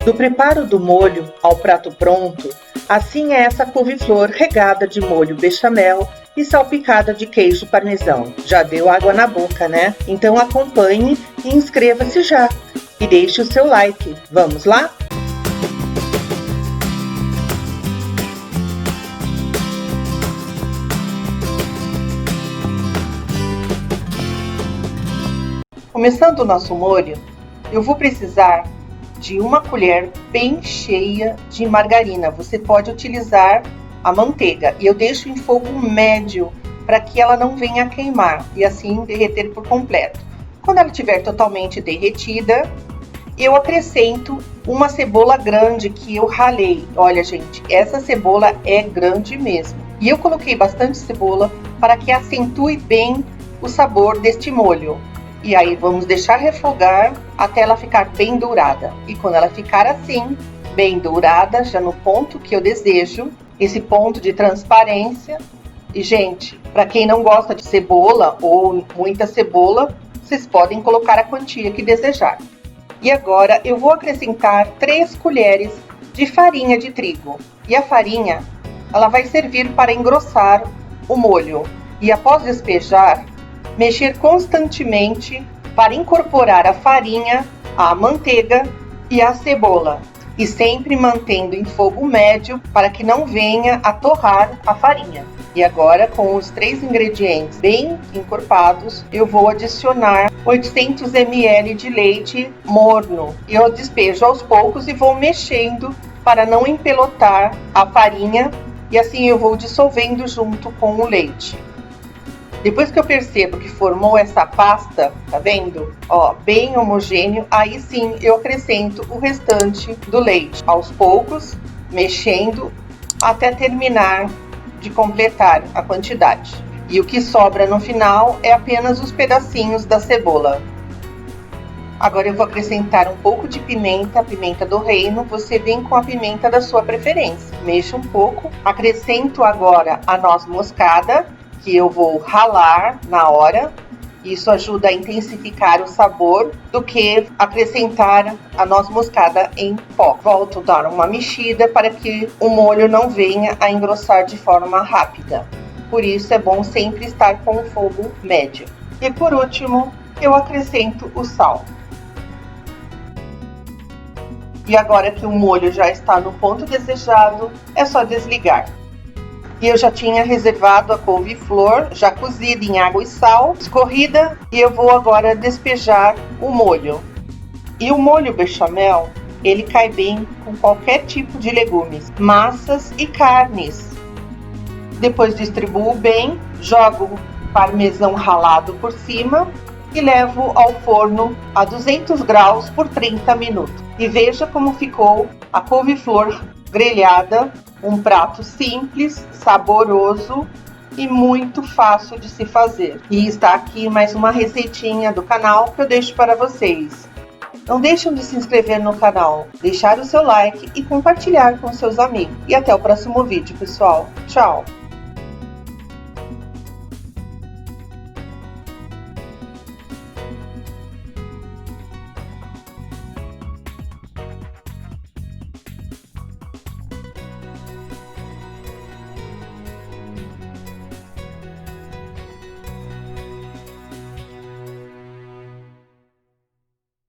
Do preparo do molho ao prato pronto, assim é essa couve-flor regada de molho bechamel e salpicada de queijo parmesão. Já deu água na boca, né? Então acompanhe e inscreva-se já. E deixe o seu like. Vamos lá? Começando o nosso molho, eu vou precisar de uma colher bem cheia de margarina. Você pode utilizar a manteiga e eu deixo em fogo médio para que ela não venha a queimar e assim derreter por completo. Quando ela estiver totalmente derretida, eu acrescento uma cebola grande que eu ralei. Olha, gente, essa cebola é grande mesmo. E eu coloquei bastante cebola para que acentue bem o sabor deste molho. E aí vamos deixar refogar até ela ficar bem dourada. E quando ela ficar assim, bem dourada, já no ponto que eu desejo, esse ponto de transparência. E gente, para quem não gosta de cebola ou muita cebola, vocês podem colocar a quantia que desejar. E agora eu vou acrescentar 3 colheres de farinha de trigo. E a farinha, ela vai servir para engrossar o molho. E após despejar, mexer constantemente para incorporar a farinha, a manteiga e a cebola. E sempre mantendo em fogo médio para que não venha a torrar a farinha. E agora, com os 3 ingredientes bem encorpados, eu vou adicionar 800 ml de leite morno. Eu despejo aos poucos e vou mexendo para não empelotar a farinha. E assim eu vou dissolvendo junto com o leite. Depois que eu percebo que formou essa pasta, tá vendo? Ó, bem homogêneo, aí sim eu acrescento o restante do leite. Aos poucos, mexendo até terminar de completar a quantidade. E o que sobra no final é apenas os pedacinhos da cebola. Agora eu vou acrescentar um pouco de pimenta, a pimenta do reino. Você vem com a pimenta da sua preferência. Mexa um pouco. Acrescento agora a noz moscada, que eu vou ralar na hora. Isso ajuda a intensificar o sabor do que acrescentar a noz moscada em pó. Volto a dar uma mexida para que o molho não venha a engrossar de forma rápida. Por isso é bom sempre estar com o fogo médio. E por último, eu acrescento o sal. E agora que o molho já está no ponto desejado, é só desligar. E eu já tinha reservado a couve-flor, já cozida em água e sal, escorrida, e eu vou agora despejar o molho. E o molho bechamel, ele cai bem com qualquer tipo de legumes, massas e carnes. Depois distribuo bem, jogo parmesão ralado por cima e levo ao forno a 200 graus por 30 minutos. E veja como ficou a couve-flor grelhada. Um prato simples, saboroso e muito fácil de se fazer. E está aqui mais uma receitinha do canal que eu deixo para vocês. Não deixem de se inscrever no canal, deixar o seu like e compartilhar com seus amigos. E até o próximo vídeo, pessoal. Tchau!